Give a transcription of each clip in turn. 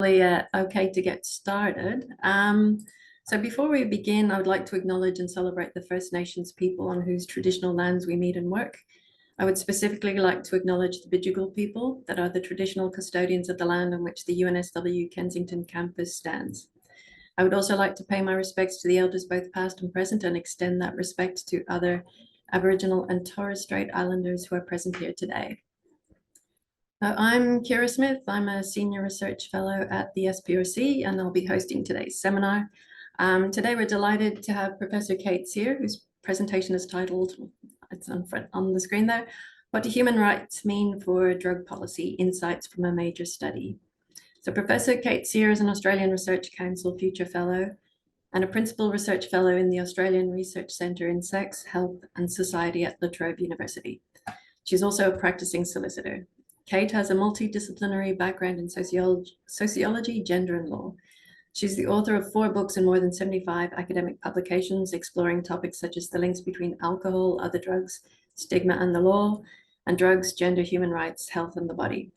Okay to get started. So before we begin, I would like to acknowledge and celebrate the First Nations people on whose traditional lands we meet and work. I would specifically like to acknowledge the Bidjigal people that are the traditional custodians of the land on which the UNSW Kensington campus stands. I would also like to pay my respects to the elders both past and present and extend that respect to other Aboriginal and Torres Strait Islanders who are present here today. I'm Kira Smith. I'm a Senior Research Fellow at the SPRC, and I'll be hosting today's seminar. Today, we're delighted to have Professor Kate Seear, whose presentation is titled, it's on the screen there, What Do Human Rights Mean for Drug Policy? Insights from a Major Study. So Professor Kate Seear is an Australian Research Council Future Fellow and a Principal Research Fellow in the Australian Research Centre in Sex, Health and Society at La Trobe University. She's also a practicing solicitor. Kate has a multidisciplinary background in sociology, gender, and law. She's the author of 4 books and more than 75 academic publications exploring topics such as the links between alcohol, other drugs, stigma and the law, and drugs, gender, human rights, health, and the body.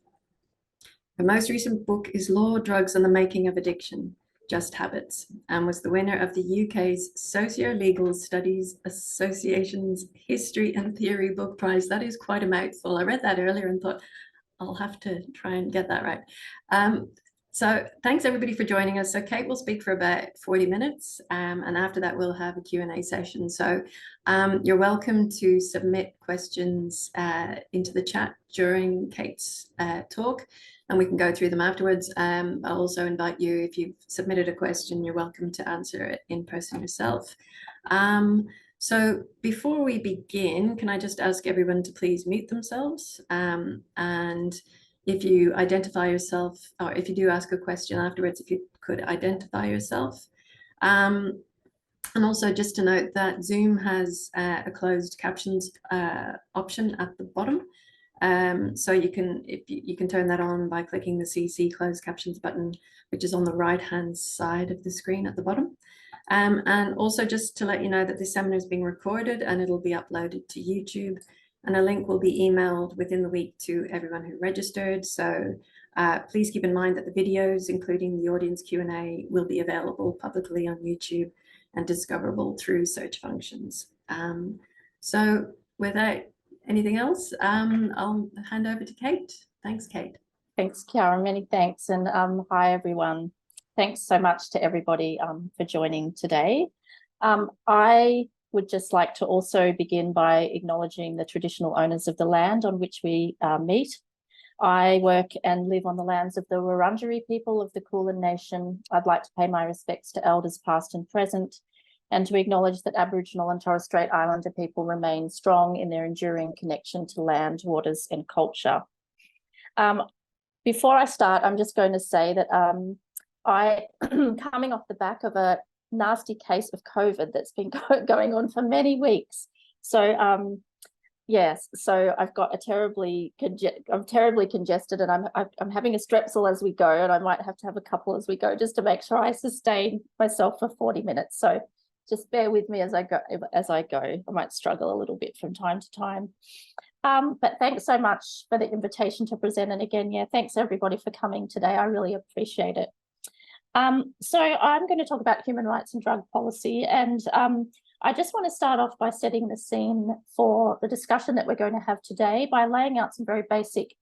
Her most recent book is Law, Drugs, and the Making of Addiction, Just Habits, and was the winner of the UK's Socio-Legal Studies Association's History and Theory Book Prize. That is quite a mouthful. I read that earlier and thought, I'll have to try and get that right. So thanks everybody for joining us. So Kate will speak for about 40 minutes and after that we'll have a Q&A session. So you're welcome to submit questions into the chat during Kate's talk and we can go through them afterwards. I'll also invite you, if you've submitted a question, you're welcome to answer it in person yourself. So before we begin, can I just ask everyone to please mute themselves? And if you identify yourself, or if you do ask a question afterwards, if you could identify yourself. And also just to note that Zoom has a closed captions option at the bottom. So you can turn that on by clicking the CC closed captions button, which is on the right-hand side of the screen at the bottom. And also just to let you know that this seminar is being recorded and it'll be uploaded to YouTube, and a link will be emailed within the week to everyone who registered. So please keep in mind that the videos, including the audience Q&A, will be available publicly on YouTube and discoverable through search functions. So without anything else, I'll hand over to Kate. Thanks, Kate. Thanks, Kiara. Many thanks. And hi, everyone. Thanks so much to everybody for joining today. I would just like to also begin by acknowledging the traditional owners of the land on which we meet. I work and live on the lands of the Wurundjeri people of the Kulin Nation. I'd like to pay my respects to elders past and present, and to acknowledge that Aboriginal and Torres Strait Islander people remain strong in their enduring connection to land, waters, and culture. Before I start, I'm just going to say that I, coming off the back of a nasty case of COVID that's been going on for many weeks. So yes, so I've got I'm terribly congested, and I'm having a strepsil as we go, and I might have to have a couple as we go just to make sure I sustain myself for 40 minutes. So just bear with me as I go. I might struggle a little bit from time to time. But thanks so much for the invitation to present. And again, yeah, thanks everybody for coming today. I really appreciate it. So I'm going to talk about human rights and drug policy, and I just want to start off by setting the scene for the discussion that we're going to have today by laying out some very basic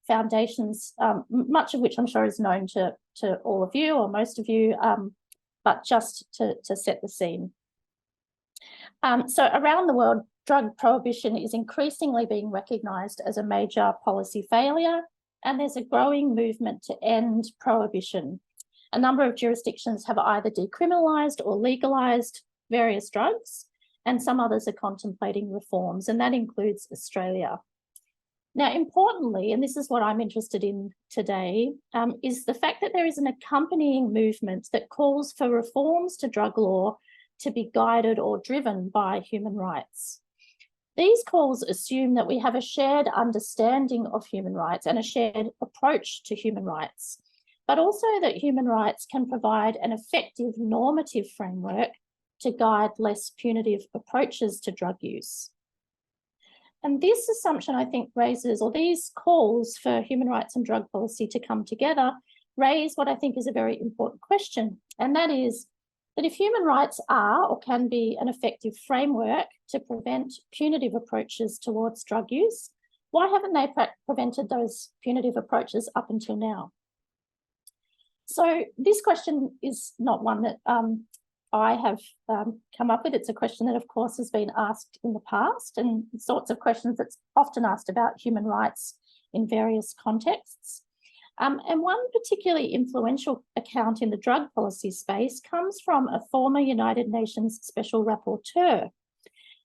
foundations, much of which I'm sure is known to all of you or most of you, but just to set the scene. So around the world, drug prohibition is increasingly being recognised as a major policy failure, and there's a growing movement to end prohibition. A number of jurisdictions have either decriminalised or legalised various drugs, and some others are contemplating reforms, and that includes Australia. Now, importantly, and this is what I'm interested in today, is the fact that there is an accompanying movement that calls for reforms to drug law to be guided or driven by human rights. These calls assume that we have a shared understanding of human rights and a shared approach to human rights, but also that human rights can provide an effective normative framework to guide less punitive approaches to drug use. And this assumption, I think, raises, or these calls for human rights and drug policy to come together raise what I think is a very important question, and that is that if human rights are or can be an effective framework to prevent punitive approaches towards drug use, why haven't they prevented those punitive approaches up until now? So this question is not one that I have come up with. It's a question that, of course, has been asked in the past, and sorts of questions that's often asked about human rights in various contexts. And one particularly influential account in the drug policy space comes from a former United Nations Special Rapporteur.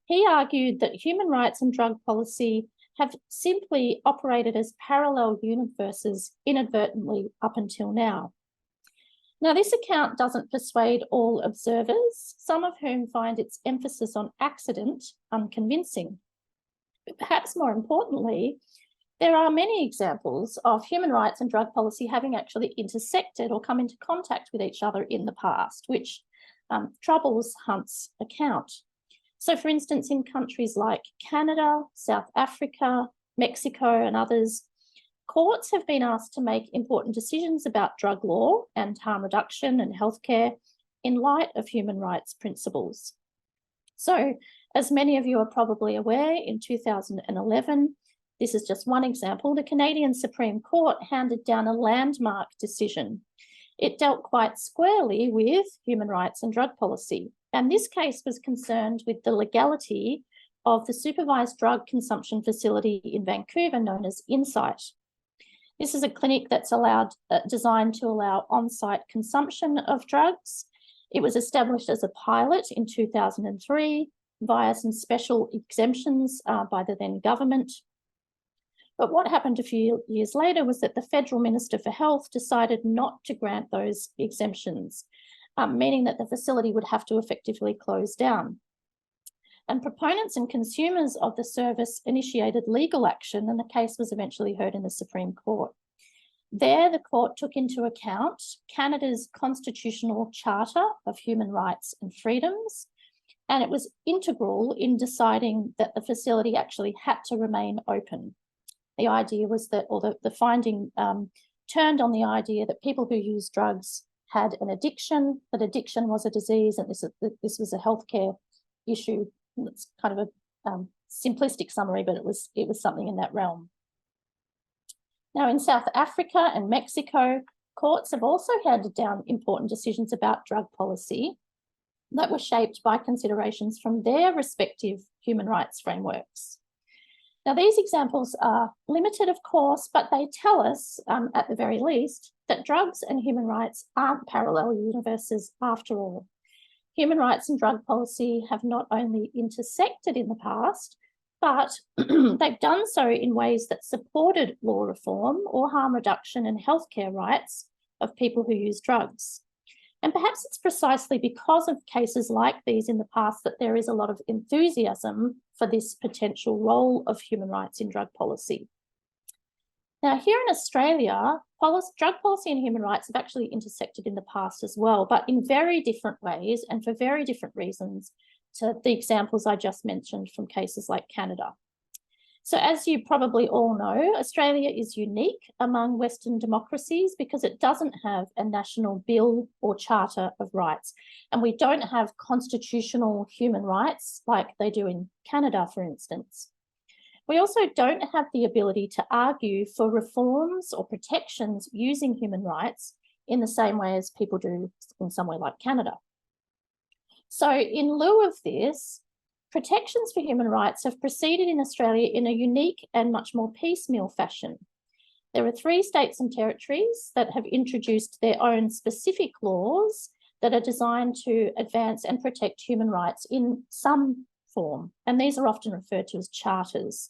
He argued that human rights and drug policy have simply operated as parallel universes inadvertently up until now. Now, this account doesn't persuade all observers, some of whom find its emphasis on accident unconvincing. But perhaps more importantly, there are many examples of human rights and drug policy having actually intersected or come into contact with each other in the past, which troubles Hunt's account. So, for instance, in countries like Canada, South Africa, Mexico, and others, courts have been asked to make important decisions about drug law and harm reduction and healthcare in light of human rights principles. So, as many of you are probably aware, in 2011, this is just one example, the Canadian Supreme Court handed down a landmark decision. It dealt quite squarely with human rights and drug policy, and this case was concerned with the legality of the supervised drug consumption facility in Vancouver known as Insight. This is a clinic that's designed to allow on-site consumption of drugs. It was established as a pilot in 2003 via some special exemptions by the then government. But what happened a few years later was that the Federal Minister for Health decided not to grant those exemptions, meaning that the facility would have to effectively close down. And proponents and consumers of the service initiated legal action, and the case was eventually heard in the Supreme Court. There, the court took into account Canada's constitutional charter of human rights and freedoms, and it was integral in deciding that the facility actually had to remain open. The idea was that, or the finding turned on the idea that people who use drugs had an addiction, that addiction was a disease, and this was a healthcare issue. It's kind of a simplistic summary, but it was something in that realm. Now, in South Africa and Mexico, courts have also handed down important decisions about drug policy that were shaped by considerations from their respective human rights frameworks. Now, these examples are limited, of course, but they tell us, at the very least, that drugs and human rights aren't parallel universes after all. Human rights and drug policy have not only intersected in the past, but they've done so in ways that supported law reform or harm reduction and healthcare rights of people who use drugs. And perhaps it's precisely because of cases like these in the past that there is a lot of enthusiasm for this potential role of human rights in drug policy. Now, here in Australia, drug policy and human rights have actually intersected in the past as well, but in very different ways and for very different reasons to the examples I just mentioned from cases like Canada. So as you probably all know, Australia is unique among Western democracies because it doesn't have a national bill or charter of rights. And we don't have constitutional human rights like they do in Canada, for instance. We also don't have the ability to argue for reforms or protections using human rights in the same way as people do in somewhere like Canada. So in lieu of this, protections for human rights have proceeded in Australia in a unique and much more piecemeal fashion. There are 3 states and territories that have introduced their own specific laws that are designed to advance and protect human rights in some form, and these are often referred to as charters.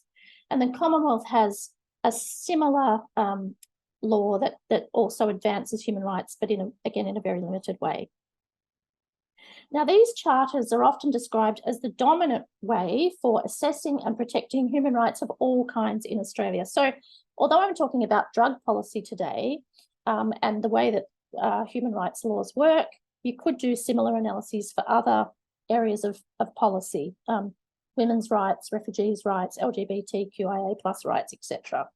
And the Commonwealth has a similar law that also advances human rights, but again in a very limited way. Now, these charters are often described as the dominant way for assessing and protecting human rights of all kinds in Australia. So, although I'm talking about drug policy today and the way that human rights laws work, you could do similar analyses for other areas of policy, women's rights, refugees' rights, LGBTQIA+ rights, etc.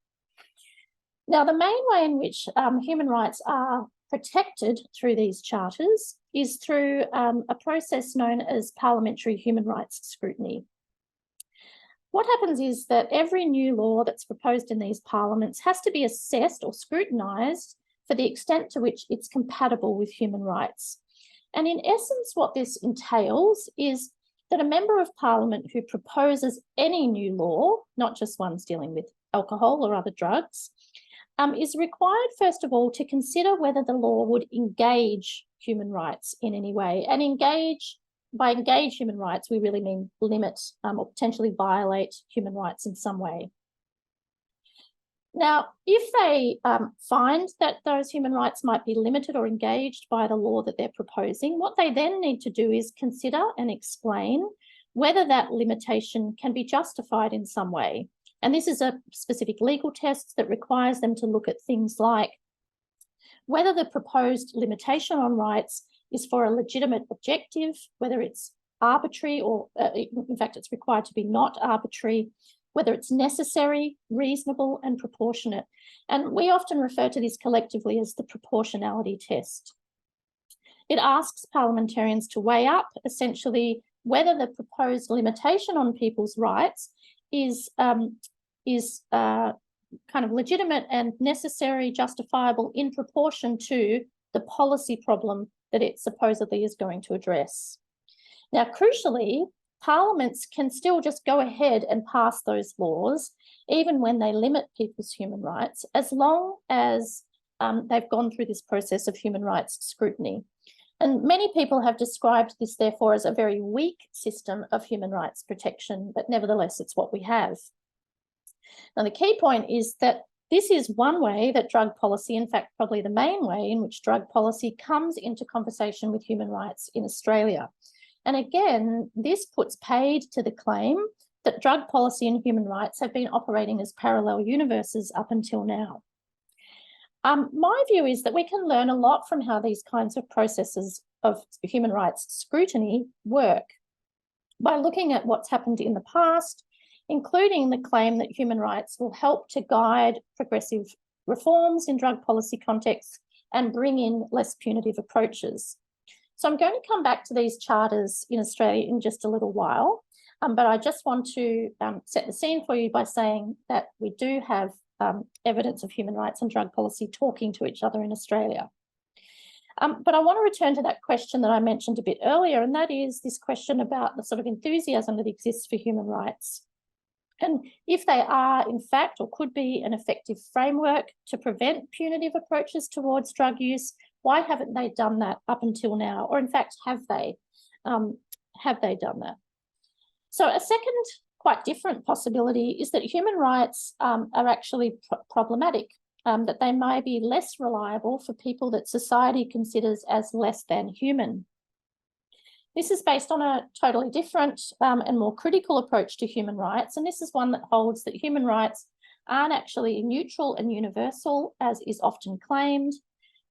Now, the main way in which human rights are protected through these charters is through a process known as parliamentary human rights scrutiny. What happens is that every new law that's proposed in these parliaments has to be assessed or scrutinised for the extent to which it's compatible with human rights. And in essence, what this entails is that a member of parliament who proposes any new law, not just ones dealing with alcohol or other drugs, is required, first of all, to consider whether the law would engage human rights in any way. And by engage human rights, we really mean limit or potentially violate human rights in some way. Now, if they find that those human rights might be limited or engaged by the law that they're proposing, what they then need to do is consider and explain whether that limitation can be justified in some way. And this is a specific legal test that requires them to look at things like whether the proposed limitation on rights is for a legitimate objective, whether it's arbitrary or, in fact, it's required to be not arbitrary, whether it's necessary, reasonable, and proportionate. And we often refer to this collectively as the proportionality test. It asks parliamentarians to weigh up, essentially, whether the proposed limitation on people's rights is kind of legitimate and necessary, justifiable in proportion to the policy problem that it supposedly is going to address. Now, crucially, parliaments can still just go ahead and pass those laws, even when they limit people's human rights, as long as they've gone through this process of human rights scrutiny. And many people have described this, therefore, as a very weak system of human rights protection, but nevertheless, it's what we have. Now, the key point is that this is one way that drug policy, in fact, probably the main way in which drug policy comes into conversation with human rights in Australia. And again, this puts paid to the claim that drug policy and human rights have been operating as parallel universes up until now. My view is that we can learn a lot from how these kinds of processes of human rights scrutiny work by looking at what's happened in the past, including the claim that human rights will help to guide progressive reforms in drug policy contexts and bring in less punitive approaches. So I'm going to come back to these charters in Australia in just a little while, but I just want to set the scene for you by saying that we do have evidence of human rights and drug policy talking to each other in Australia. But I want to return to that question that I mentioned a bit earlier, and that is this question about the sort of enthusiasm that exists for human rights. And if they are, in fact, or could be an effective framework to prevent punitive approaches towards drug use, why haven't they done that up until now? Or in fact, have they done that? So a second quite different possibility is that human rights are actually problematic, that they may be less reliable for people that society considers as less than human. This is based on a totally different and more critical approach to human rights, and this is one that holds that human rights aren't actually neutral and universal, as is often claimed,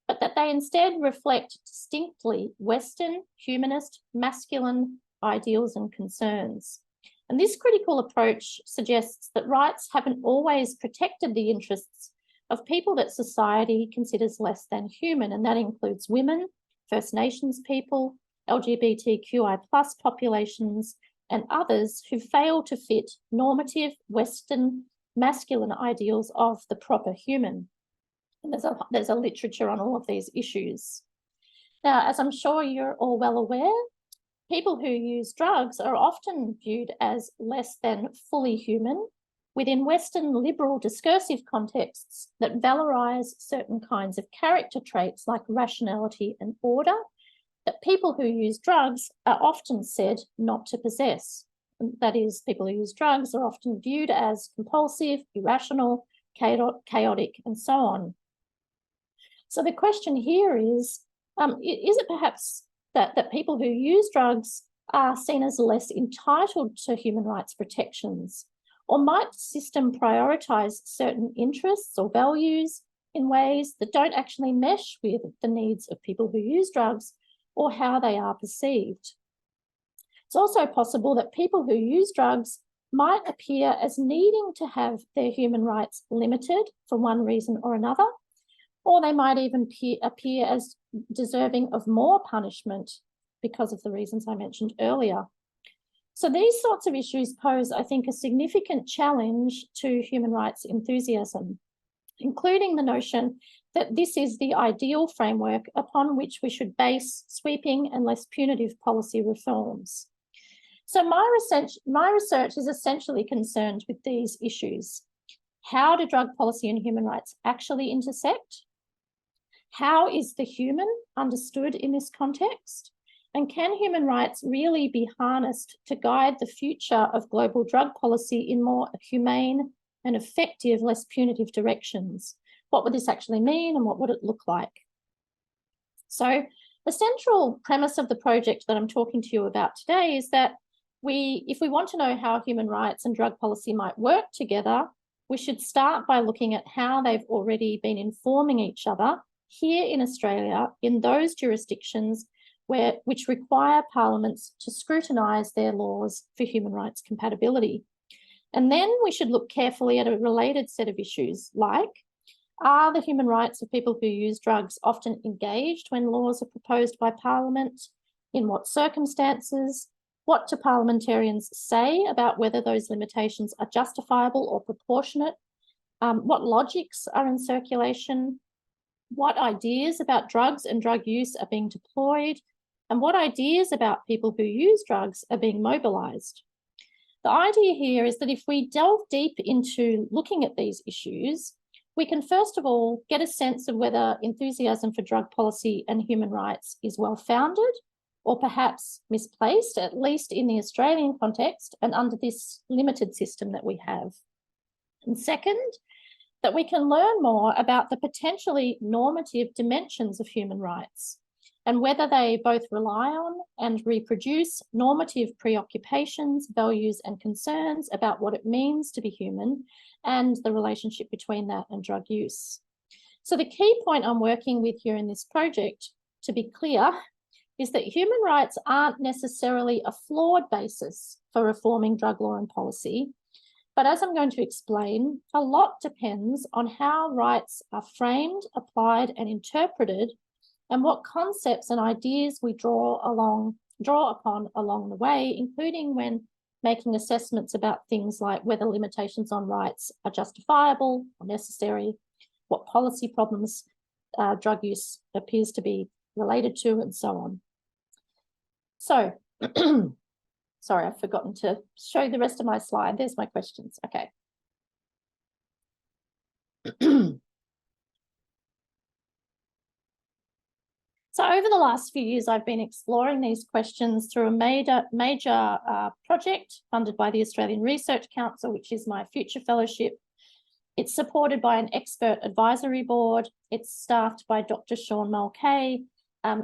but that they instead reflect distinctly Western, humanist, masculine ideals and concerns. And this critical approach suggests that rights haven't always protected the interests of people that society considers less than human, and that includes women, First Nations people, LGBTQI+ populations, and others who fail to fit normative Western masculine ideals of the proper human. And there's a literature on all of these issues. Now, as I'm sure you're all well aware, people who use drugs are often viewed as less than fully human within Western liberal discursive contexts that valorize certain kinds of character traits like rationality and order that people who use drugs are often said not to possess. That is, people who use drugs are often viewed as compulsive, irrational, chaotic, and so on. So the question here is it perhaps that people who use drugs are seen as less entitled to human rights protections? Or might the system prioritise certain interests or values in ways that don't actually mesh with the needs of people who use drugs or how they are perceived? It's also possible that people who use drugs might appear as needing to have their human rights limited for one reason or another, or they might even appear as deserving of more punishment because of the reasons I mentioned earlier. So these sorts of issues pose, I think, a significant challenge to human rights enthusiasm, including the notion that this is the ideal framework upon which we should base sweeping and less punitive policy reforms. So my research is essentially concerned with these issues. How do drug policy and human rights actually intersect? How is the human understood in this context? And can human rights really be harnessed to guide the future of global drug policy in more humane and effective, less punitive directions? What would this actually mean and what would it look like? So the central premise of the project that I'm talking to you about today is that if we want to know how human rights and drug policy might work together, we should start by looking at how they've already been informing each other here in Australia in those jurisdictions which require parliaments to scrutinise their laws for human rights compatibility. And then we should look carefully at a related set of issues like, are the human rights of people who use drugs often engaged when laws are proposed by Parliament? In what circumstances? What do parliamentarians say about whether those limitations are justifiable or proportionate? What logics are in circulation? What ideas about drugs and drug use are being deployed? And what ideas about people who use drugs are being mobilised? The idea here is that if we delve deep into looking at these issues, we can first of all get a sense of whether enthusiasm for drug policy and human rights is well-founded or perhaps misplaced, at least in the Australian context and under this limited system that we have. And second, that we can learn more about the potentially normative dimensions of human rights and whether they both rely on and reproduce normative preoccupations, values, and concerns about what it means to be human and the relationship between that and drug use. So the key point I'm working with here in this project, to be clear, is that human rights aren't necessarily a flawed basis for reforming drug law and policy. But as I'm going to explain, a lot depends on how rights are framed, applied, and interpreted, and what concepts and ideas we draw upon along the way, including when making assessments about things like whether limitations on rights are justifiable or necessary, what policy problems drug use appears to be related to, and so on. So, sorry, I've forgotten to show you the rest of my slide. There's my questions. Okay. So over the last few years, I've been exploring these questions through a major project funded by the Australian Research Council, which is my future fellowship. It's supported by an expert advisory board. It's staffed by Dr. Sean Mulcahy.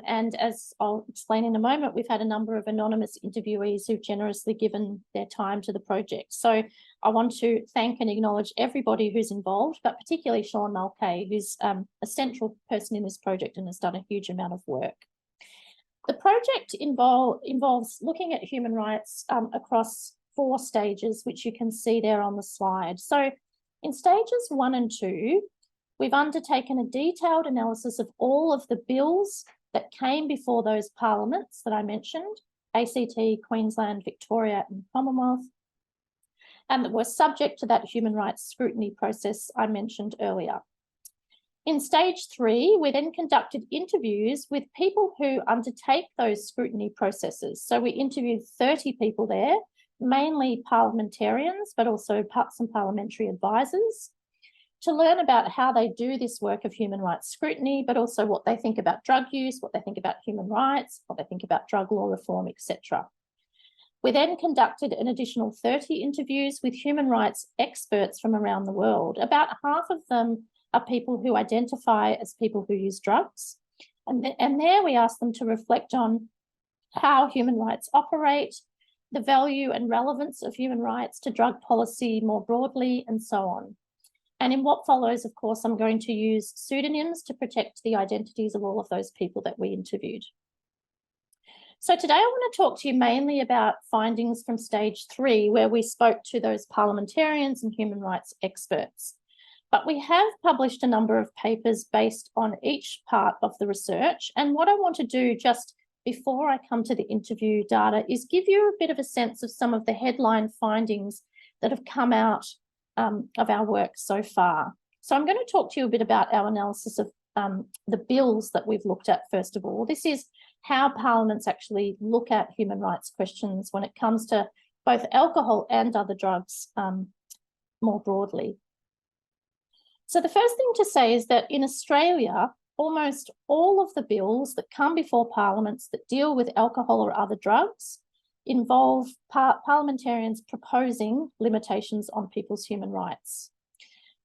And as I'll explain in a moment, we've had a number of anonymous interviewees who've generously given their time to the project. So I want to thank and acknowledge everybody who's involved, but particularly Sean Mulcahy, who's a central person in this project and has done a huge amount of work. The project involves looking at human rights across 4 stages, which you can see there on the slide. So in stages 1 and 2, we've undertaken a detailed analysis of all of the bills that came before those parliaments that I mentioned, ACT, Queensland, Victoria, and Commonwealth, and that were subject to that human rights scrutiny process I mentioned earlier. In stage 3, we then conducted interviews with people who undertake those scrutiny processes. So we interviewed 30 people there, mainly parliamentarians, but also some parliamentary advisors, to learn about how they do this work of human rights scrutiny, but also what they think about drug use, what they think about human rights, what they think about drug law reform, etc. We then conducted an additional 30 interviews with human rights experts from around the world. About half of them are people who identify as people who use drugs. And there we asked them to reflect on how human rights operate, the value and relevance of human rights to drug policy more broadly, and so on. And in what follows, of course, I'm going to use pseudonyms to protect the identities of all of those people that we interviewed. So today I want to talk to you mainly about findings from stage 3, where we spoke to those parliamentarians and human rights experts. But we have published a number of papers based on each part of the research. And what I want to do just before I come to the interview data is give you a bit of a sense of some of the headline findings that have come out of our work so far. So I'm going to talk to you a bit about our analysis of the bills that we've looked at, first of all. This is how parliaments actually look at human rights questions when it comes to both alcohol and other drugs more broadly. So the first thing to say is that in Australia, almost all of the bills that come before parliaments that deal with alcohol or other drugs involve parliamentarians proposing limitations on people's human rights.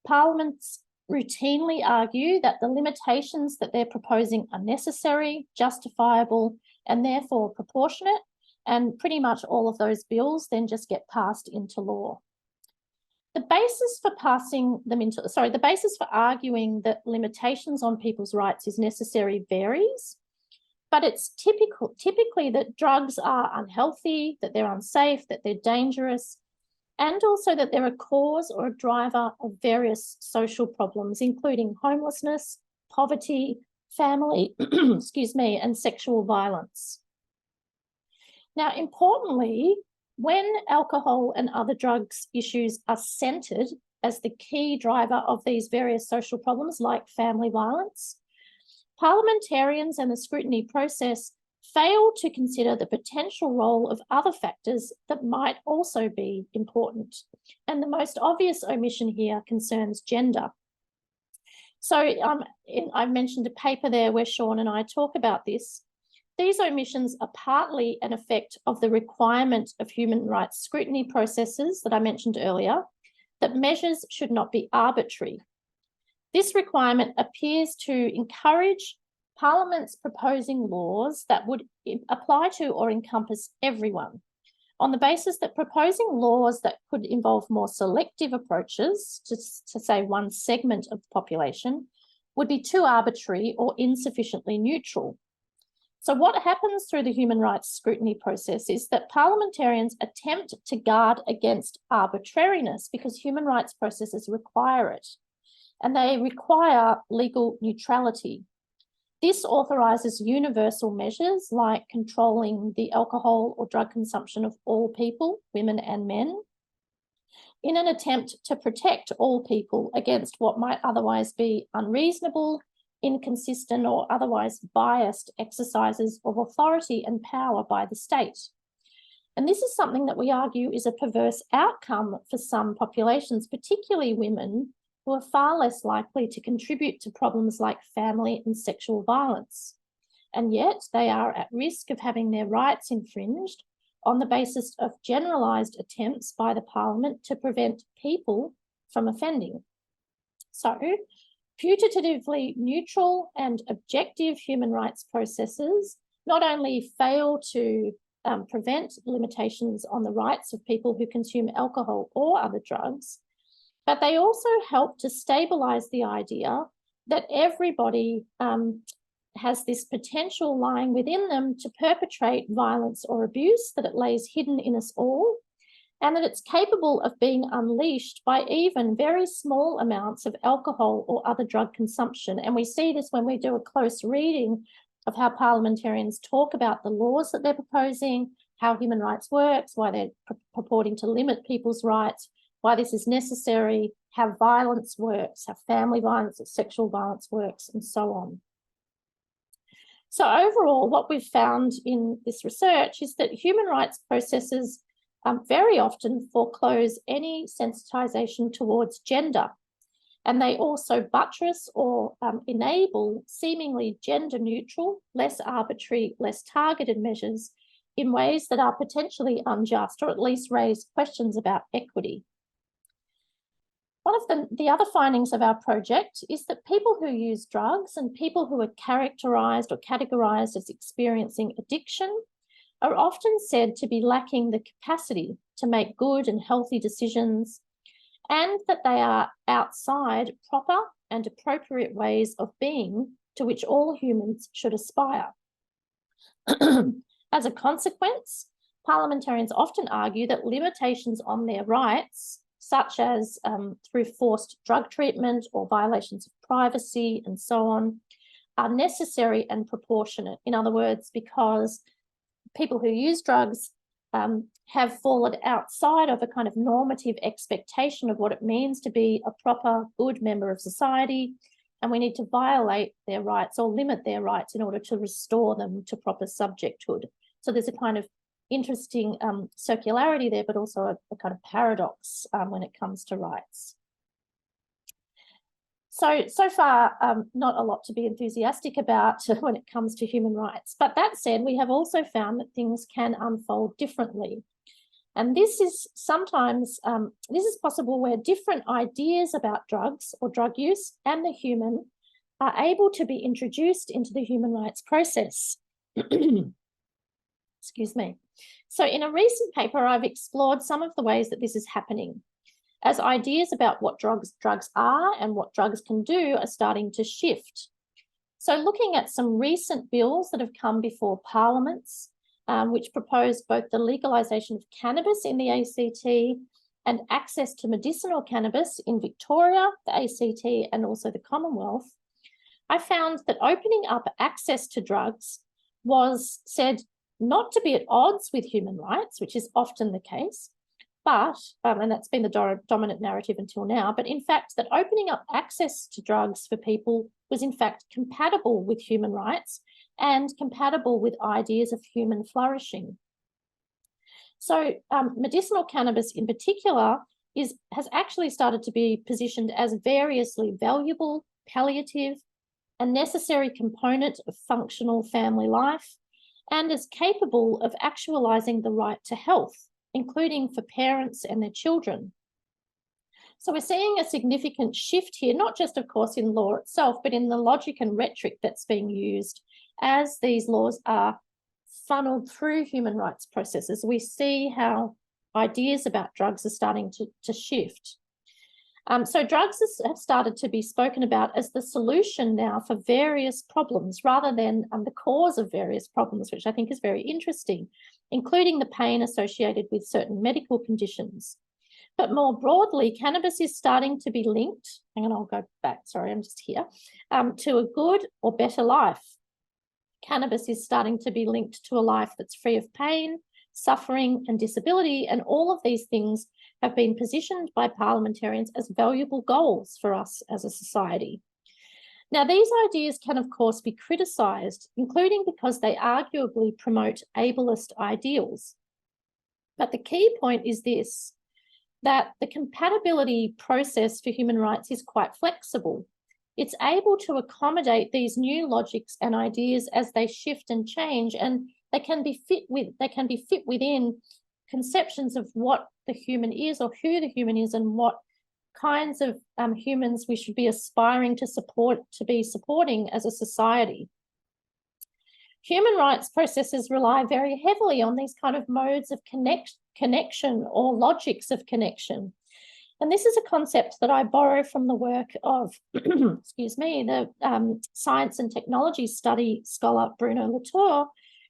Parliaments routinely argue that the limitations that they're proposing are necessary, justifiable, and therefore proportionate, and pretty much all of those bills then just get passed into law. The basis for arguing that limitations on people's rights is necessary varies, but it's typically that drugs are unhealthy, that they're unsafe, that they're dangerous, and also that they're a cause or a driver of various social problems, including homelessness, poverty, family, and sexual violence. Now, importantly, when alcohol and other drugs issues are centred as the key driver of these various social problems like family violence, parliamentarians and the scrutiny process fail to consider the potential role of other factors that might also be important. And the most obvious omission here concerns gender. So I've mentioned a paper there where Sean and I talk about this. These omissions are partly an effect of the requirement of human rights scrutiny processes that I mentioned earlier, that measures should not be arbitrary. This requirement appears to encourage parliaments proposing laws that would apply to or encompass everyone, on the basis that proposing laws that could involve more selective approaches to say one segment of the population would be too arbitrary or insufficiently neutral. So what happens through the human rights scrutiny process is that parliamentarians attempt to guard against arbitrariness because human rights processes require it, and they require legal neutrality. This authorises universal measures like controlling the alcohol or drug consumption of all people, women and men, in an attempt to protect all people against what might otherwise be unreasonable, inconsistent, or otherwise biased exercises of authority and power by the state. And this is something that we argue is a perverse outcome for some populations, particularly women, who are far less likely to contribute to problems like family and sexual violence. And yet they are at risk of having their rights infringed on the basis of generalised attempts by the Parliament to prevent people from offending. So, putatively neutral and objective human rights processes not only fail to prevent limitations on the rights of people who consume alcohol or other drugs, but they also help to stabilise the idea that everybody has this potential lying within them to perpetrate violence or abuse, that it lays hidden in us all, and that it's capable of being unleashed by even very small amounts of alcohol or other drug consumption. And we see this when we do a close reading of how parliamentarians talk about the laws that they're proposing, how human rights works, why they're purporting to limit people's rights, why this is necessary, how violence works, how family violence and sexual violence works, and so on. So overall, what we've found in this research is that human rights processes very often foreclose any sensitisation towards gender, and they also buttress or enable seemingly gender neutral, less arbitrary, less targeted measures in ways that are potentially unjust, or at least raise questions about equity. One of the other findings of our project is that people who use drugs and people who are characterised or categorised as experiencing addiction are often said to be lacking the capacity to make good and healthy decisions, and that they are outside proper and appropriate ways of being to which all humans should aspire. As a consequence, parliamentarians often argue that limitations on their rights, such as through forced drug treatment or violations of privacy and so on, are necessary and proportionate. In other words, because people who use drugs have fallen outside of a kind of normative expectation of what it means to be a proper, good member of society, and we need to violate their rights or limit their rights in order to restore them to proper subjecthood. So there's a kind of interesting circularity there, but also a kind of paradox when it comes to rights. So far, not a lot to be enthusiastic about when it comes to human rights. But that said, we have also found that things can unfold differently. And this is sometimes, this is possible where different ideas about drugs or drug use and the human are able to be introduced into the human rights process. Excuse me. So in a recent paper, I've explored some of the ways that this is happening, as ideas about what drugs are and what drugs can do are starting to shift. So looking at some recent bills that have come before parliaments, which propose both the legalisation of cannabis in the ACT and access to medicinal cannabis in Victoria, the ACT, and also the Commonwealth, I found that opening up access to drugs was said not to be at odds with human rights, which is often the case, but, and that's been the dominant narrative until now, but in fact that opening up access to drugs for people was in fact compatible with human rights and compatible with ideas of human flourishing. So medicinal cannabis in particular has actually started to be positioned as variously valuable, palliative, a necessary component of functional family life, and is capable of actualising the right to health, including for parents and their children. So we're seeing a significant shift here, not just, of course, in law itself, but in the logic and rhetoric that's being used as these laws are funneled through human rights processes. We see how ideas about drugs are starting to shift. So drugs have started to be spoken about as the solution now for various problems rather than the cause of various problems, which I think is very interesting, including the pain associated with certain medical conditions. But more broadly, cannabis is starting to be linked, hang on, I'll go back, sorry, I'm just here, to a good or better life. Cannabis is starting to be linked to a life that's free of pain, suffering, and disability, and all of these things have been positioned by parliamentarians as valuable goals for us as a society. Now, these ideas can, of course, be criticised, including because they arguably promote ableist ideals. But the key point is this, that the compatibility process for human rights is quite flexible. It's able to accommodate these new logics and ideas as they shift and change, and they can be fit within conceptions of what the human is or who the human is and what kinds of humans we should be aspiring to be supporting as a society. Human rights processes rely very heavily on these kind of modes of connection or logics of connection. And this is a concept that I borrow from the work of, excuse me, the science and technology study scholar Bruno Latour,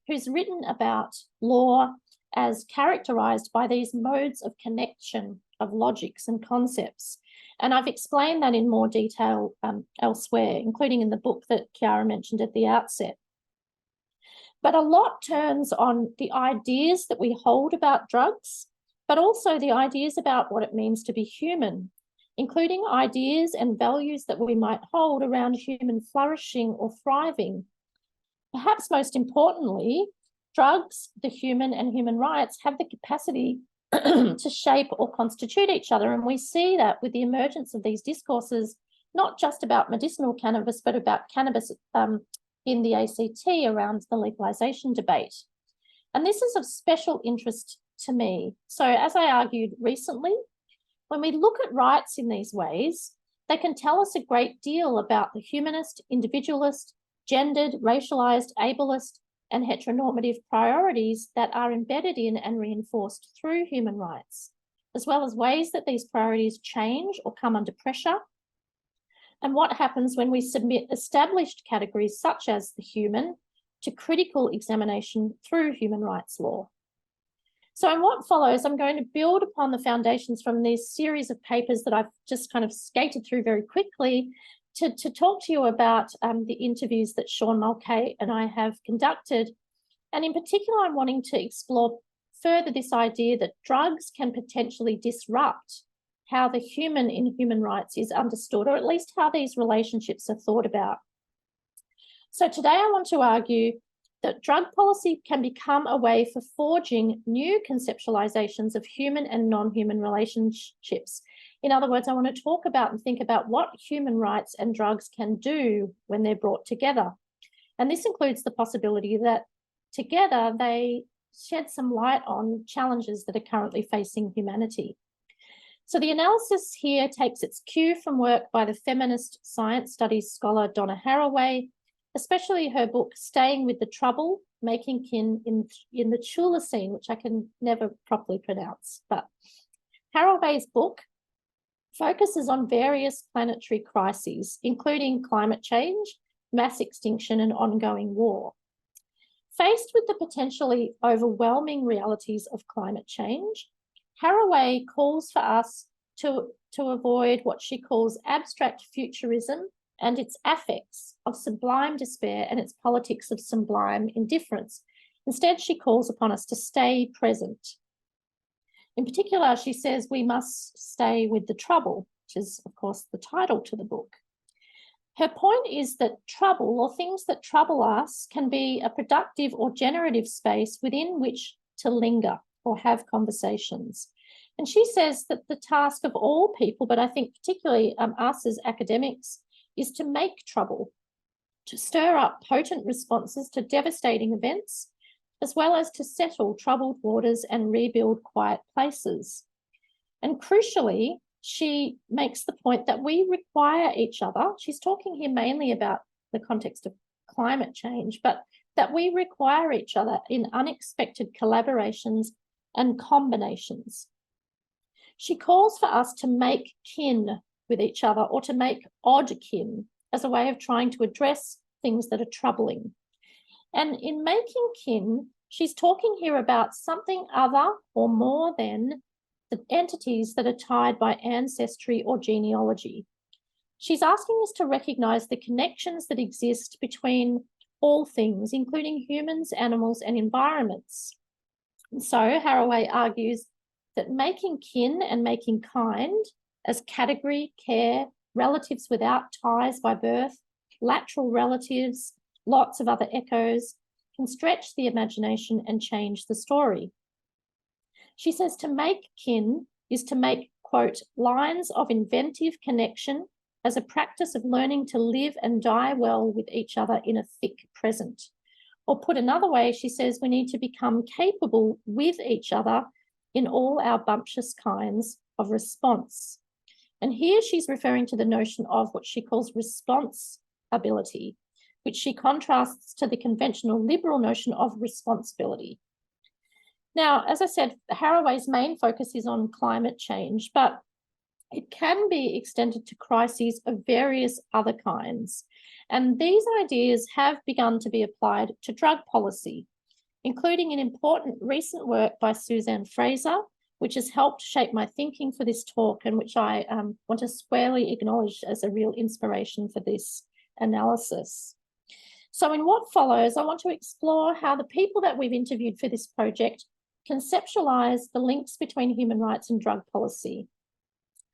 who's written about law as characterised by these modes of connection of logics and concepts. And I've explained that in more detail elsewhere, including in the book that Chiara mentioned at the outset. But a lot turns on the ideas that we hold about drugs, but also the ideas about what it means to be human, including ideas and values that we might hold around human flourishing or thriving. Perhaps most importantly, drugs, the human and human rights have the capacity to shape or constitute each other. And we see that with the emergence of these discourses, not just about medicinal cannabis, but about cannabis in the ACT around the legalisation debate. And this is of special interest to me. So as I argued recently, when we look at rights in these ways, they can tell us a great deal about the humanist, individualist, gendered, racialised, ableist, and heteronormative priorities that are embedded in and reinforced through human rights, as well as ways that these priorities change or come under pressure, and what happens when we submit established categories such as the human to critical examination through human rights law. So in what follows, I'm going to build upon the foundations from this series of papers that I've just kind of skated through very quickly to talk to you about the interviews that Sean Mulcahy and I have conducted. And in particular, I'm wanting to explore further this idea that drugs can potentially disrupt how the human in human rights is understood, or at least how these relationships are thought about. So today I want to argue that drug policy can become a way for forging new conceptualizations of human and non-human relationships. In other words, I want to talk about and think about what human rights and drugs can do when they're brought together. And this includes the possibility that together they shed some light on challenges that are currently facing humanity. So the analysis here takes its cue from work by the feminist science studies scholar Donna Haraway, especially her book, Staying with the Trouble, Making Kin in the Chulacine, which I can never properly pronounce. But Haraway's book focuses on various planetary crises, including climate change, mass extinction, and ongoing war. Faced with the potentially overwhelming realities of climate change, Haraway calls for us to avoid what she calls abstract futurism and its affects of sublime despair and its politics of sublime indifference. Instead, she calls upon us to stay present. In particular, she says we must stay with the trouble, which is, of course, the title to the book. Her point is that trouble, or things that trouble us, can be a productive or generative space within which to linger or have conversations. And she says that the task of all people, but I think particularly us as academics, is to make trouble, to stir up potent responses to devastating events, as well as to settle troubled waters and rebuild quiet places. And crucially, she makes the point that we require each other. She's talking here mainly about the context of climate change, but that we require each other in unexpected collaborations and combinations. She calls for us to make kin with each other, or to make odd kin, as a way of trying to address things that are troubling. And in making kin, she's talking here about something other or more than the entities that are tied by ancestry or genealogy. She's asking us to recognise the connections that exist between all things, including humans, animals, and environments. And so Haraway argues that making kin and making kind as category, care, relatives without ties by birth, lateral relatives, lots of other echoes, can stretch the imagination and change the story. She says to make kin is to make, quote, lines of inventive connection as a practice of learning to live and die well with each other in a thick present. Or put another way, she says we need to become capable with each other in all our bumptious kinds of response. And here she's referring to the notion of what she calls responsibility, which she contrasts to the conventional liberal notion of responsibility. Now, as I said, Haraway's main focus is on climate change, but it can be extended to crises of various other kinds. And these ideas have begun to be applied to drug policy, including in important recent work by Suzanne Fraser, which has helped shape my thinking for this talk, and which I want to squarely acknowledge as a real inspiration for this analysis. So in what follows, I want to explore how the people that we've interviewed for this project conceptualize the links between human rights and drug policy.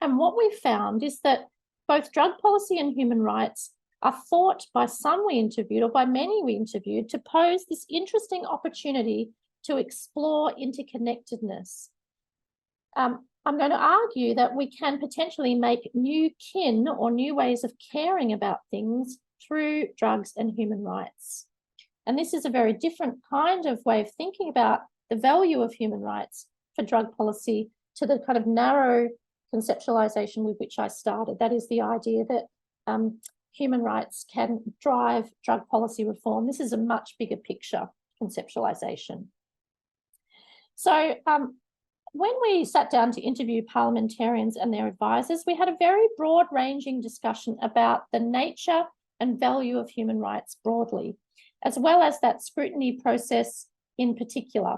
And what we've found is that both drug policy and human rights are thought by some we interviewed, or by many we interviewed, to pose this interesting opportunity to explore interconnectedness. I'm going to argue that we can potentially make new kin or new ways of caring about things through drugs and human rights. And this is a very different kind of way of thinking about the value of human rights for drug policy to the kind of narrow conceptualization with which I started. That is the idea that human rights can drive drug policy reform. This is a much bigger picture conceptualization. So when we sat down to interview parliamentarians and their advisors, we had a very broad-ranging discussion about the nature and value of human rights broadly. as well as that scrutiny process in particular,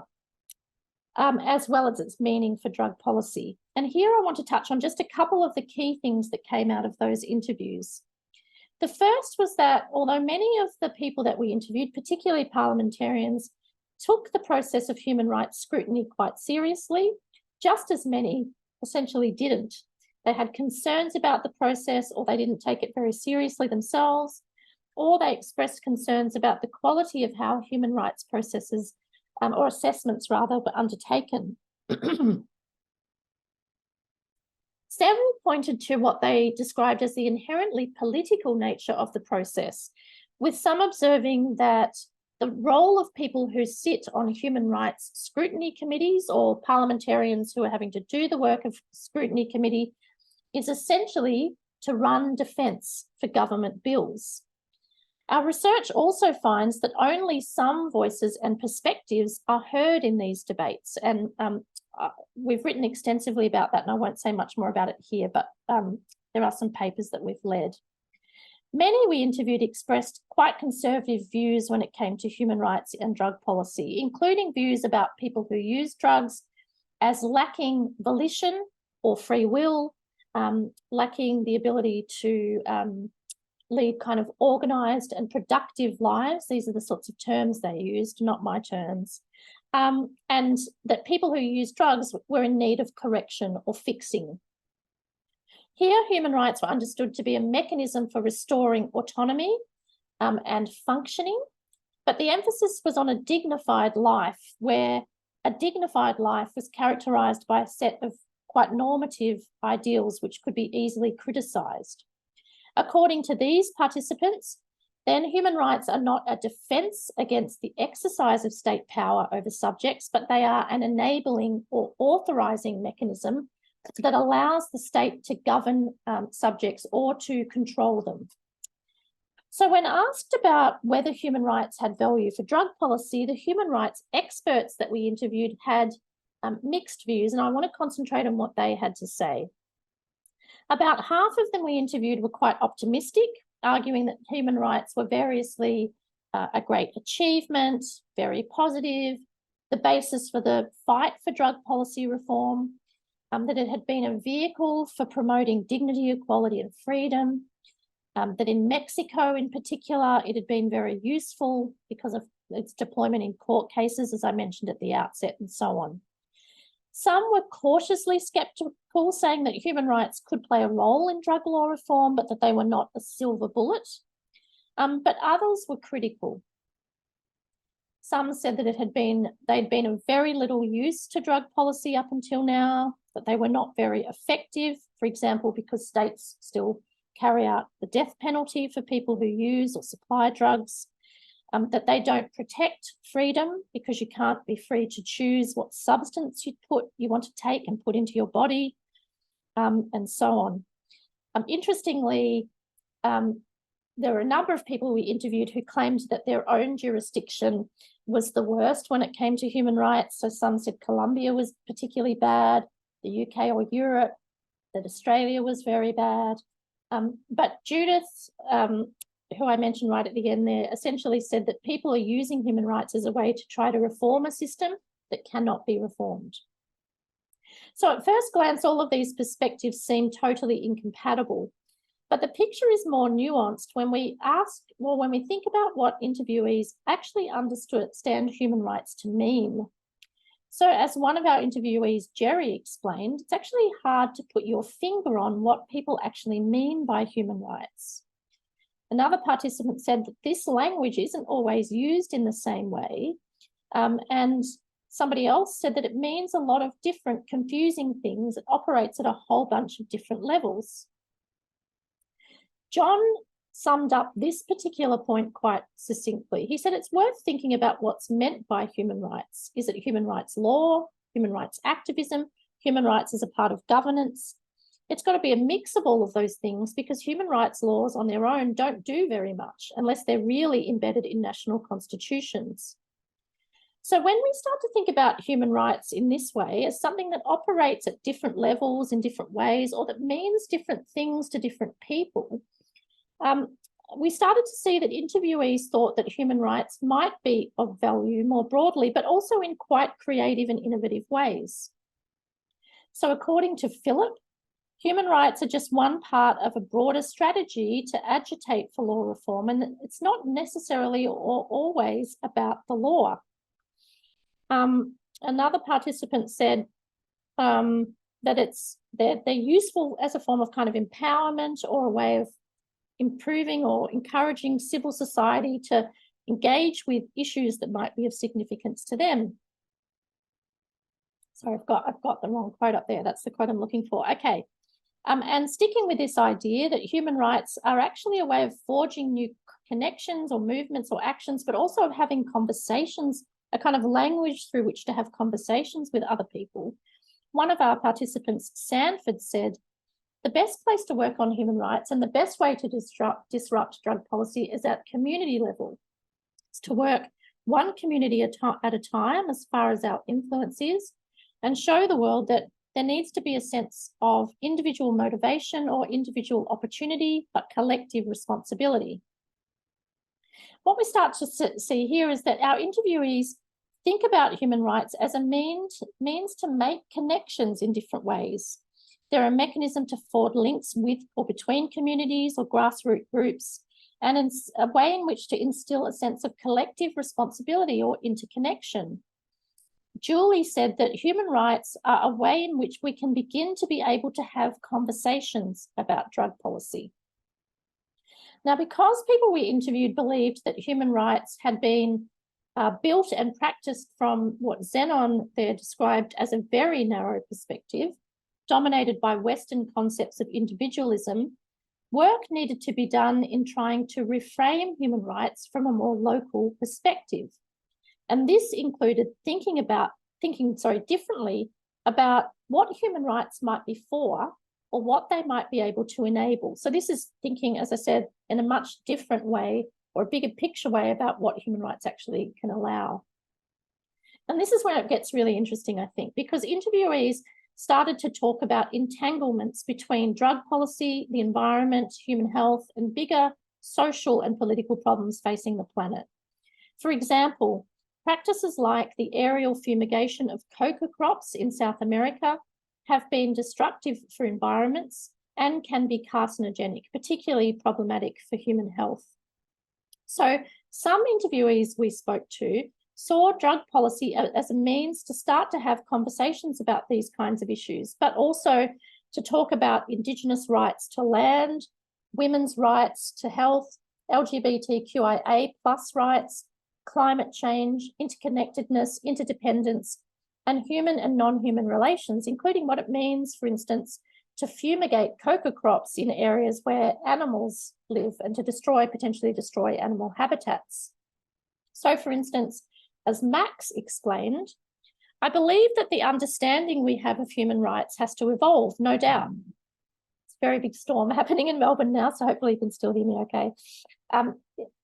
as well as its meaning for drug policy. And here I want to touch on just a couple of the key things that came out of those interviews. The first was that although many of the people that we interviewed, particularly parliamentarians, took the process of human rights scrutiny quite seriously, just as many essentially didn't. They had concerns about the process, or they didn't take it very seriously themselves, or they expressed concerns about the quality of how human rights processes or assessments rather were undertaken. Several pointed to what they described as the inherently political nature of the process, with some observing that the role of people who sit on human rights scrutiny committees or parliamentarians who are having to do the work of scrutiny committee is essentially to run defence for government bills. Our research also finds that only some voices and perspectives are heard in these debates, and we've written extensively about that, and I won't say much more about it here, but there are some papers that we've led. Many we interviewed expressed quite conservative views when it came to human rights and drug policy, including views about people who use drugs as lacking volition or free will, lacking the ability to lead kind of organised and productive lives. These are the sorts of terms they used, not my terms. And that people who use drugs were in need of correction or fixing. Here, human rights were understood to be a mechanism for restoring autonomy and functioning, but the emphasis was on a dignified life, where a dignified life was characterised by a set of quite normative ideals which could be easily criticised. According to these participants, then human rights are not a defence against the exercise of state power over subjects, but they are an enabling or authorising mechanism that allows the state to govern subjects or to control them. So when asked about whether human rights had value for drug policy, the human rights experts that we interviewed had mixed views, and I want to concentrate on what they had to say. About half of them we interviewed were quite optimistic, arguing that human rights were variously a great achievement, very positive, the basis for the fight for drug policy reform, that it had been a vehicle for promoting dignity, equality and freedom, that in Mexico in particular, it had been very useful because of its deployment in court cases, as I mentioned at the outset, and so on. Some were cautiously sceptical, saying that human rights could play a role in drug law reform, but that they were not a silver bullet. But others were critical. Some said that they'd been of very little use to drug policy up until now, that they were not very effective, for example, because states still carry out the death penalty for people who use or supply drugs, that they don't protect freedom because you can't be free to choose what substance you want to take and put into your body, and so on. Interestingly, there were a number of people we interviewed who claimed that their own jurisdiction was the worst when it came to human rights. So some said Colombia was particularly bad, the UK or Europe, that Australia was very bad. But Judith, who I mentioned right at the end there, essentially said that people are using human rights as a way to try to reform a system that cannot be reformed. So at first glance, all of these perspectives seem totally incompatible, but the picture is more nuanced when we think about what interviewees actually understand human rights to mean. So as one of our interviewees, Jerry, explained, it's actually hard to put your finger on what people actually mean by human rights. Another participant said that this language isn't always used in the same way. And somebody else said that it means a lot of different confusing things. It operates at a whole bunch of different levels. John summed up this particular point quite succinctly. He said it's worth thinking about what's meant by human rights. Is it human rights law, human rights activism, human rights as a part of governance? It's got to be a mix of all of those things, because human rights laws on their own don't do very much unless they're really embedded in national constitutions. So when we start to think about human rights in this way as something that operates at different levels in different ways, or that means different things to different people, we started to see that interviewees thought that human rights might be of value more broadly, but also in quite creative and innovative ways. So according to Philip, human rights are just one part of a broader strategy to agitate for law reform, and it's not necessarily or always about the law. Another participant said that they're useful as a form of kind of empowerment or a way of improving or encouraging civil society to engage with issues that might be of significance to them. So I've got the wrong quote up there. That's the quote I'm looking for. Okay. And sticking with this idea that human rights are actually a way of forging new connections or movements or actions, but also of having conversations, a kind of language through which to have conversations with other people. One of our participants, Sanford, said, the best place to work on human rights and the best way to disrupt drug policy is at community level. It's to work one community at a time as far as our influence is, and show the world that there needs to be a sense of individual motivation or individual opportunity, but collective responsibility. What we start to see here is that our interviewees think about human rights as a means to make connections in different ways. They're a mechanism to forge links with or between communities or grassroots groups, and it's a way in which to instill a sense of collective responsibility or interconnection. Julie said that human rights are a way in which we can begin to be able to have conversations about drug policy. Now, because people we interviewed believed that human rights had been built and practiced from what Zenon there described as a very narrow perspective, dominated by Western concepts of individualism, work needed to be done in trying to reframe human rights from a more local perspective. And this included thinking differently about what human rights might be for or what they might be able to enable. So this is thinking, as I said, in a much different way or a bigger picture way about what human rights actually can allow. And this is where it gets really interesting, I think, because interviewees started to talk about entanglements between drug policy, the environment, human health, and bigger social and political problems facing the planet. For example, practices like the aerial fumigation of coca crops in South America have been destructive for environments and can be carcinogenic, particularly problematic for human health. So some interviewees we spoke to saw drug policy as a means to start to have conversations about these kinds of issues, but also to talk about Indigenous rights to land, women's rights to health, LGBTQIA+ rights, climate change, interconnectedness, interdependence, and human and non-human relations, including what it means, for instance, to fumigate coca crops in areas where animals live and to potentially destroy animal habitats. So, for instance, as Max explained, I believe that the understanding we have of human rights has to evolve, no doubt. It's a very big storm happening in Melbourne now, so hopefully you can still hear me okay.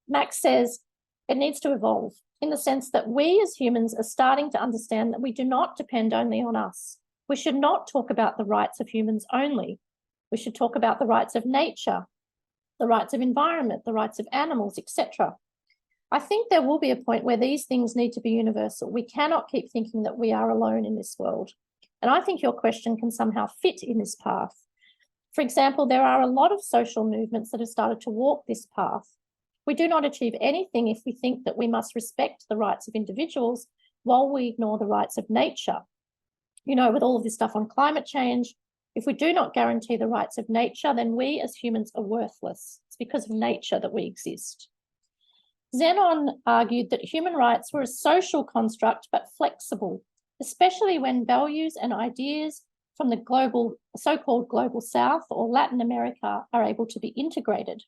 Max says, it needs to evolve in the sense that we as humans are starting to understand that we do not depend only on us. We should not talk about the rights of humans only. We should talk about the rights of nature, the rights of environment, the rights of animals, etc. I think there will be a point where these things need to be universal. We cannot keep thinking that we are alone in this world. And I think your question can somehow fit in this path. For example, there are a lot of social movements that have started to walk this path. We do not achieve anything if we think that we must respect the rights of individuals while we ignore the rights of nature. You know, with all of this stuff on climate change, if we do not guarantee the rights of nature, then we as humans are worthless. It's because of nature that we exist. Zenon argued that human rights were a social construct, but flexible, especially when values and ideas from the so-called global South or Latin America are able to be integrated.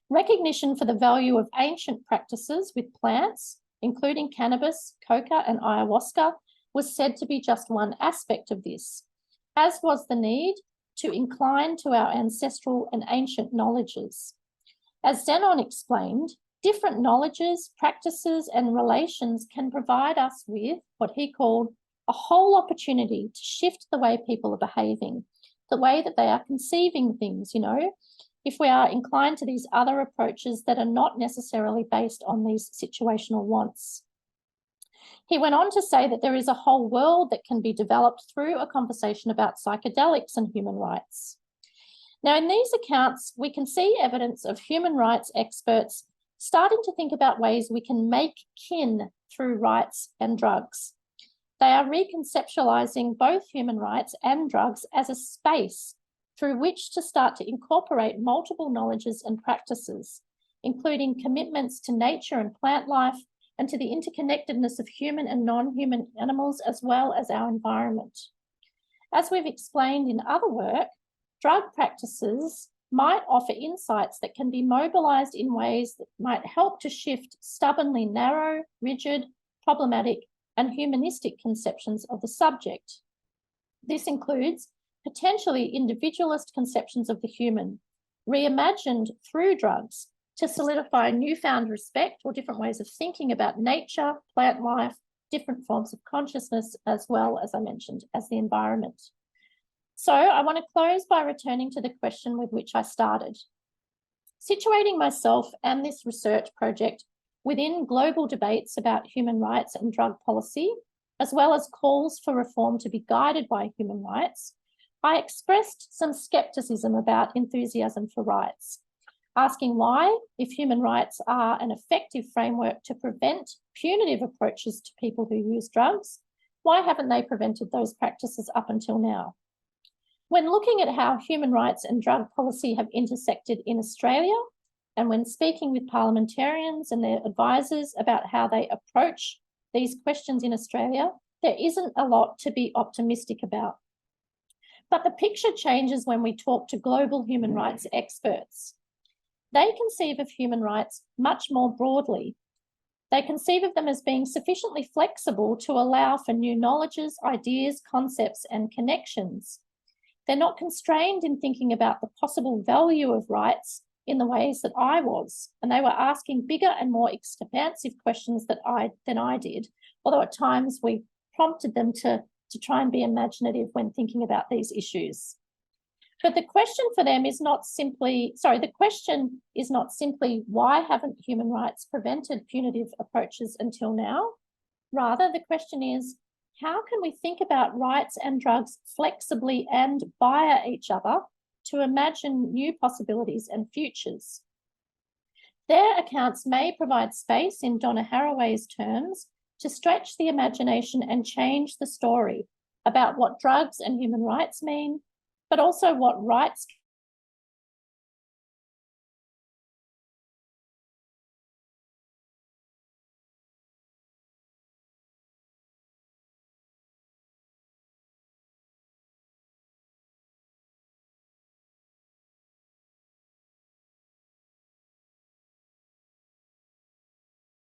Recognition for the value of ancient practices with plants, including cannabis, coca, and ayahuasca, was said to be just one aspect of this, as was the need to incline to our ancestral and ancient knowledges. As Zenon explained, different knowledges, practices, and relations can provide us with what he called a whole opportunity to shift the way people are behaving, the way that they are conceiving things, you know, if we are inclined to these other approaches that are not necessarily based on these situational wants. He went on to say that there is a whole world that can be developed through a conversation about psychedelics and human rights. Now, in these accounts, we can see evidence of human rights experts starting to think about ways we can make kin through rights and drugs. They are reconceptualizing both human rights and drugs as a space through which to start to incorporate multiple knowledges and practices, including commitments to nature and plant life, and to the interconnectedness of human and non-human animals, as well as our environment. As we've explained in other work, drug practices might offer insights that can be mobilized in ways that might help to shift stubbornly narrow, rigid, problematic, and humanistic conceptions of the subject. This includes potentially individualist conceptions of the human, reimagined through drugs to solidify newfound respect or different ways of thinking about nature, plant life, different forms of consciousness, as well as I mentioned, as the environment. So I want to close by returning to the question with which I started. Situating myself and this research project within global debates about human rights and drug policy, as well as calls for reform to be guided by human rights, I expressed some skepticism about enthusiasm for rights, asking why, if human rights are an effective framework to prevent punitive approaches to people who use drugs, why haven't they prevented those practices up until now? When looking at how human rights and drug policy have intersected in Australia, and when speaking with parliamentarians and their advisors about how they approach these questions in Australia, there isn't a lot to be optimistic about. But the picture changes when we talk to global human rights experts. They conceive of human rights much more broadly. They conceive of them as being sufficiently flexible to allow for new knowledges, ideas, concepts, and connections. They're not constrained in thinking about the possible value of rights in the ways that I was, and they were asking bigger and more expansive questions than I did, although at times we prompted them to try and be imaginative when thinking about these issues. But the question for them is not simply, why haven't human rights prevented punitive approaches until now? Rather, the question is, how can we think about rights and drugs flexibly and via each other to imagine new possibilities and futures? Their accounts may provide space, in Donna Haraway's terms, to stretch the imagination and change the story about what drugs and human rights mean, but also what rights